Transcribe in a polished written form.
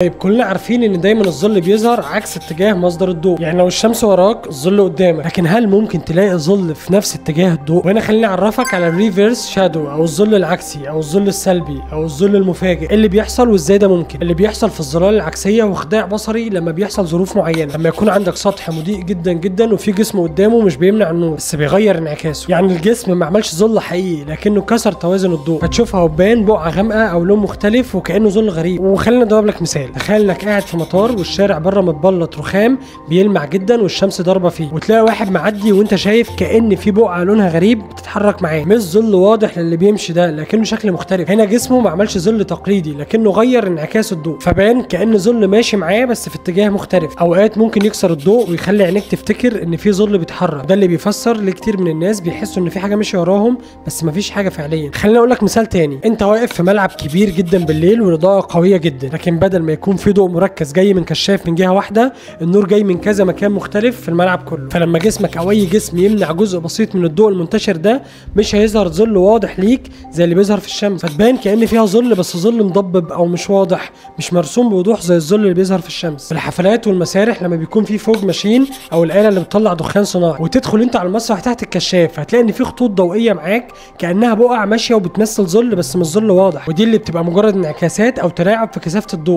طيب كلنا عارفين ان دايما الظل بيظهر عكس اتجاه مصدر الضوء، يعني لو الشمس وراك الظل قدامك، لكن هل ممكن تلاقي ظل في نفس اتجاه الضوء؟ وهنا خليني اعرفك على الريفيرس شادو او الظل العكسي او الظل السلبي او الظل المفاجئ. اللي بيحصل وازاي ده ممكن؟ اللي بيحصل في الظلال العكسيه وخداع بصري لما بيحصل ظروف معينه، لما يكون عندك سطح مضيء جدا جدا وفي جسم قدامه مش بيمنع النور بس بيغير انعكاسه، يعني الجسم ما عملش ظل حقيقي لكنه كسر توازن الضوء، فتشوفها هبان بقعه غامقه او لون مختلف وكانه ظل غريب. وخلينا نضرب لك مثال، تخيل انك قاعد في مطار والشارع بره متبلط رخام بيلمع جدا والشمس ضاربه فيه، وتلاقي واحد معدي وانت شايف كأن في بقعه لونها غريب بتتحرك معاه، مش ظل واضح للي بيمشي ده لكنه شكل مختلف. هنا جسمه ما عملش ظل تقليدي لكنه غير انعكاس الضوء، فبان كأن ظل ماشي معاه بس في اتجاه مختلف. اوقات ممكن يكسر الضوء ويخلي عينيك تفتكر ان في ظل بيتحرك، ده اللي بيفسر ليه كتير من الناس بيحسوا ان في حاجه ماشيه وراهم بس مفيش حاجه فعليا. خليني اقول لك مثال تاني، انت واقف في ملعب كبير جدا بالليل والاضاءه قويه جدا، لكن بدل ما يكون في ضوء مركز جاي من كشاف من جهه واحده، النور جاي من كذا مكان مختلف في الملعب كله. فلما جسمك او اي جسم يمنع جزء بسيط من الضوء المنتشر ده مش هيظهر ظل واضح ليك زي اللي بيظهر في الشمس، فتبان كأن فيها ظل بس ظل مضبب او مش واضح، مش مرسوم بوضوح زي الظل اللي بيظهر في الشمس. في الحفلات والمسارح لما بيكون في فوج ماشين او الآلة اللي بتطلع دخان صناعي وتدخل انت على المسرح تحت الكشاف، هتلاقي ان في خطوط ضوئيه معاك كأنها بقع ماشيه وبتمثل ظل بس مش ظل واضح، ودي اللي بتبقى مجرد انعكاسات او تلاعب في كثافه الضوء.